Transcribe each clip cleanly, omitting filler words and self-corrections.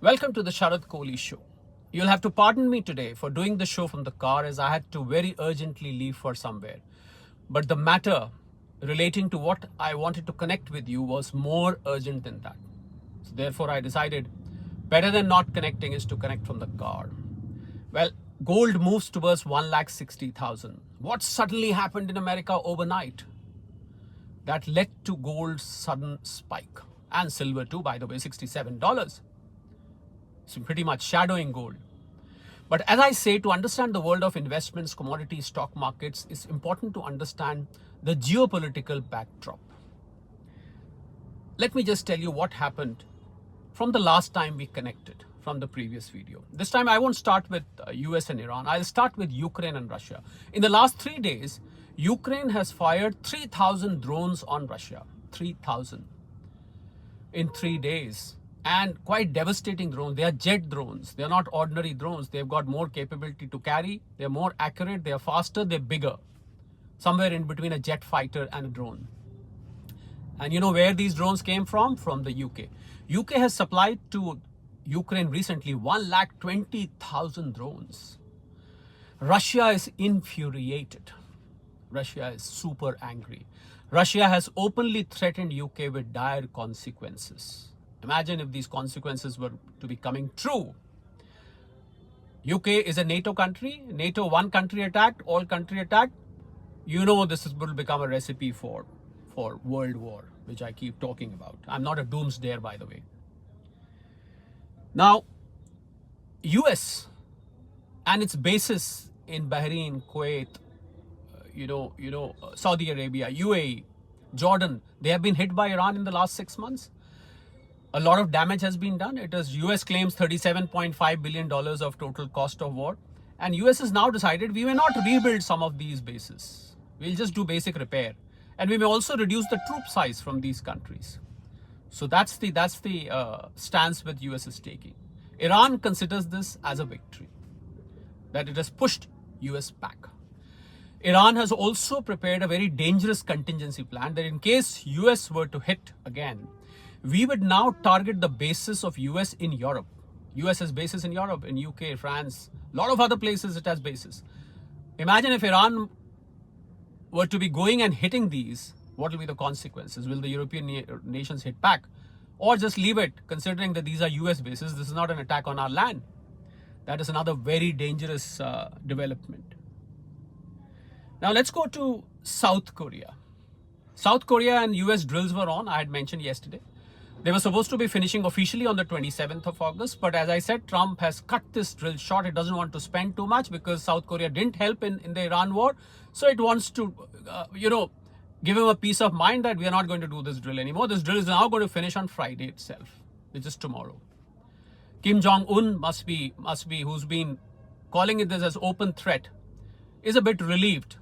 Welcome to the Sharad Kohli Show. You'll have to pardon me today for doing the show from the car as I had to very urgently leave for somewhere. But the matter relating to what I wanted to connect with you was more urgent than that. So therefore I decided better than not connecting is to connect from the car. Well, gold moves towards 1,60,000. What suddenly happened in America overnight that led to gold's sudden spike? And silver too, by the way, $67. It's pretty much shadowing gold. But as I say, to understand the world of investments, commodities, stock markets, it's important to understand the geopolitical backdrop. Let me just tell you what happened from the last time we connected from the previous video. This time I won't start with US and Iran. I'll start with Ukraine and Russia. In the last 3 days, Ukraine has fired 3,000 drones on Russia. 3,000 in 3 days. And quite devastating drones. They are jet drones. They are not ordinary drones. They've got more capability to carry. They're more accurate. They're faster. They're bigger. Somewhere in between a jet fighter and a drone. And you know where these drones came from? From the UK. UK has supplied to Ukraine recently 1,20,000 drones. Russia is infuriated. Russia is super angry. Russia has openly threatened UK with dire consequences. Imagine if these consequences were to be coming true. UK is a NATO country. NATO, one country attacked, all country attacked. You know this will become a recipe for World War, which I keep talking about. I'm not a doomsdayer, by the way. Now, US and its bases in Bahrain, Kuwait, Saudi Arabia, UAE, Jordan, they have been hit by Iran in the last 6 months. A lot of damage has been done. US claims $37.5 billion of total cost of war. And US has now decided we may not rebuild some of these bases. We'll just do basic repair. And we may also reduce the troop size from these countries. So that's the stance that US is taking. Iran considers this as a victory, that it has pushed US back. Iran has also prepared a very dangerous contingency plan that in case US were to hit again, we would now target the bases of US in Europe. US has bases in Europe, in UK, France, a lot of other places it has bases. Imagine if Iran were to be going and hitting these, what will be the consequences? Will the European nations hit back? Or just leave it, considering that these are US bases, this is not an attack on our land. That is another very dangerous development. Now let's go to South Korea. South Korea and US drills were on, I had mentioned yesterday. They were supposed to be finishing officially on the 27th of August. But as I said, Trump has cut this drill short. It doesn't want to spend too much because South Korea didn't help in the Iran war. So it wants to, give him a peace of mind that we are not going to do this drill anymore. This drill is now going to finish on Friday itself, which is tomorrow. Kim Jong-un must be, who's been calling it this as open threat, is a bit relieved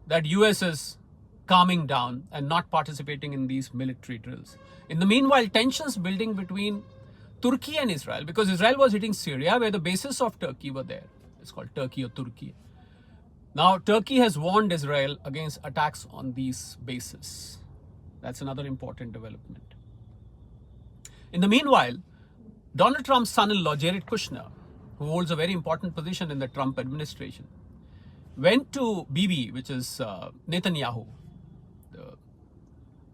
that US is calming down and not participating in these military drills. In the meanwhile, tensions building between Turkey and Israel, because Israel was hitting Syria where the bases of Turkey were there. It's called Turkey or Turkey. Now, Turkey has warned Israel against attacks on these bases. That's another important development. In the meanwhile, Donald Trump's son-in-law, Jared Kushner, who holds a very important position in the Trump administration, went to Bibi, which is Netanyahu,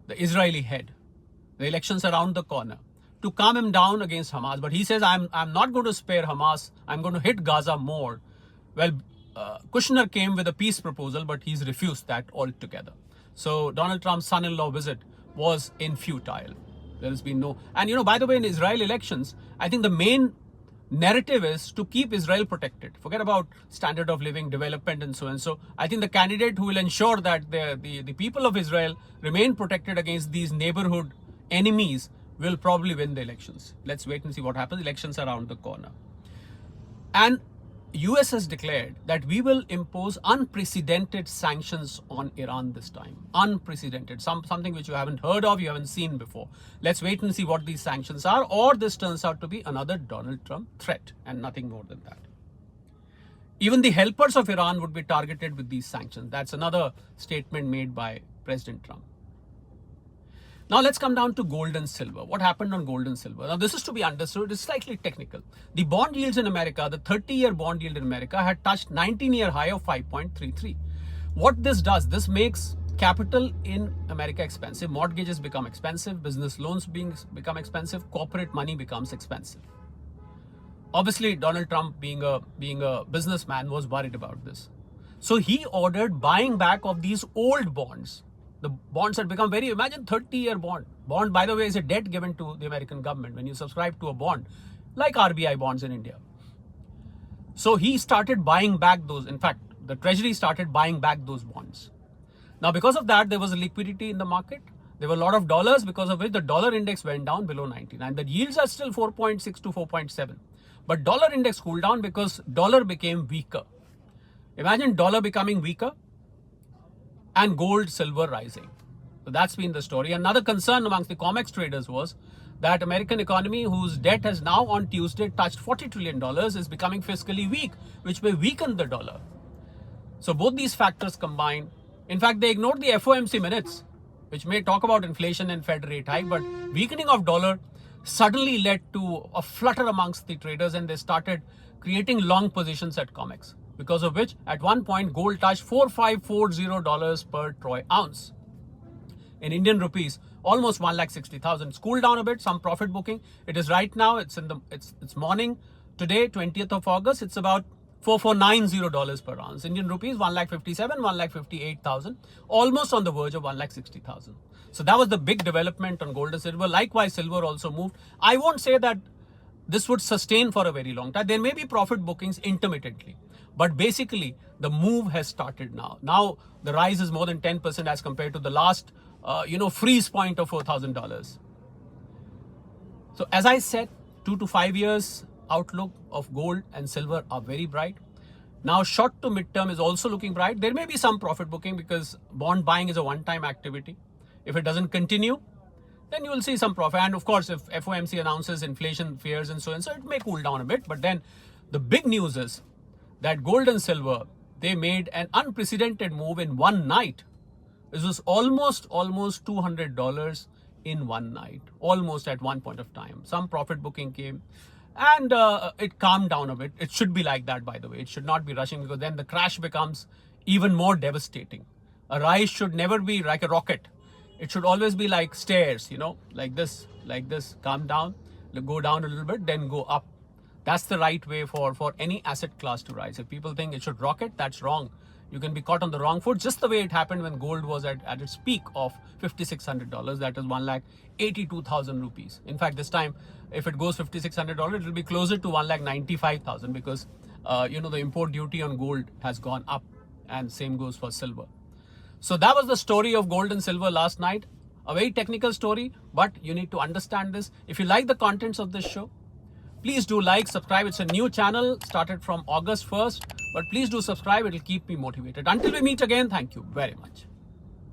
the Israeli head. The elections around the corner, to calm him down against Hamas. But he says, I'm not going to spare Hamas. I'm going to hit Gaza more. Well, Kushner came with a peace proposal, but he's refused that altogether. So Donald Trump's son-in-law visit was infutile. There has been no... And by the way, in Israel elections, I think the main narrative is to keep Israel protected. Forget about standard of living, development, and so on. So I think the candidate who will ensure that the people of Israel remain protected against these neighborhood enemies will probably win the elections. Let's wait and see what happens. Elections are around the corner. And US has declared that we will impose unprecedented sanctions on Iran this time. Unprecedented. Something which you haven't heard of, you haven't seen before. Let's wait and see what these sanctions are, or this turns out to be another Donald Trump threat and nothing more than that. Even the helpers of Iran would be targeted with these sanctions. That's another statement made by President Trump. Now let's come down to gold and silver. What happened on gold and silver? Now this is to be understood. It's slightly technical. The bond yields in America, the 30-year bond yield in America had touched 19-year high of 5.33. What this does, this makes capital in America expensive. Mortgages become expensive. Business loans become expensive. Corporate money becomes expensive. Obviously, Donald Trump, being a businessman, was worried about this. So he ordered buying back of these old bonds. The bonds had become imagine 30-year bond. Bond, by the way, is a debt given to the American government when you subscribe to a bond, like RBI bonds in India. So he started buying back those. In fact, the Treasury started buying back those bonds. Now, because of that, there was a liquidity in the market. There were a lot of dollars, because of which the dollar index went down below 99. The yields are still 4.6 to 4.7. But dollar index cooled down because dollar became weaker. Imagine dollar becoming weaker and gold, silver rising. So that's been the story. Another concern amongst the COMEX traders was that American economy, whose debt has now on Tuesday touched $40 trillion, is becoming fiscally weak, which may weaken the dollar. So both these factors combined. In fact, they ignored the FOMC minutes, which may talk about inflation and Fed rate hike, but weakening of dollar suddenly led to a flutter amongst the traders, and they started creating long positions at COMEX, because of which at one point gold touched $4,540 per troy ounce. In Indian rupees, almost 1,60,000. It's cooled down a bit, some profit booking. It is right now, it's morning. Today, 20th of August, it's about $4,490 per ounce. Indian rupees, 1,57,000, 1,58,000, almost on the verge of 1,60,000. So that was the big development on gold and silver. Likewise, silver also moved. I won't say that this would sustain for a very long time. There may be profit bookings intermittently, but basically the move has started now. Now the rise is more than 10% as compared to the last, freeze point of $4,000. So as I said, 2 to 5 years outlook of gold and silver are very bright. Now short to mid-term is also looking bright. There may be some profit booking because bond buying is a one-time activity. If it doesn't continue, then you will see some profit. And of course, if FOMC announces inflation fears and so on, so it may cool down a bit. But then the big news is that gold and silver, they made an unprecedented move in one night. This was almost $200 in one night, almost at one point of time. Some profit booking came and it calmed down a bit. It should be like that, by the way. It should not be rushing, because then the crash becomes even more devastating. A rise should never be like a rocket. It should always be like stairs, like this, calm down, go down a little bit, then go up. That's the right way for any asset class to rise. If people think it should rocket, that's wrong. You can be caught on the wrong foot, just the way it happened when gold was at its peak of $5,600. That is 1,82,000 rupees. In fact, this time, if it goes $5,600, it will be closer to 1,95,000 because, the import duty on gold has gone up, and same goes for silver. So that was the story of gold and silver last night. A very technical story, but you need to understand this. If you like the contents of this show, please do like, subscribe. It's a new channel, started from August 1st, but please do subscribe. It will keep me motivated. Until we meet again, thank you very much.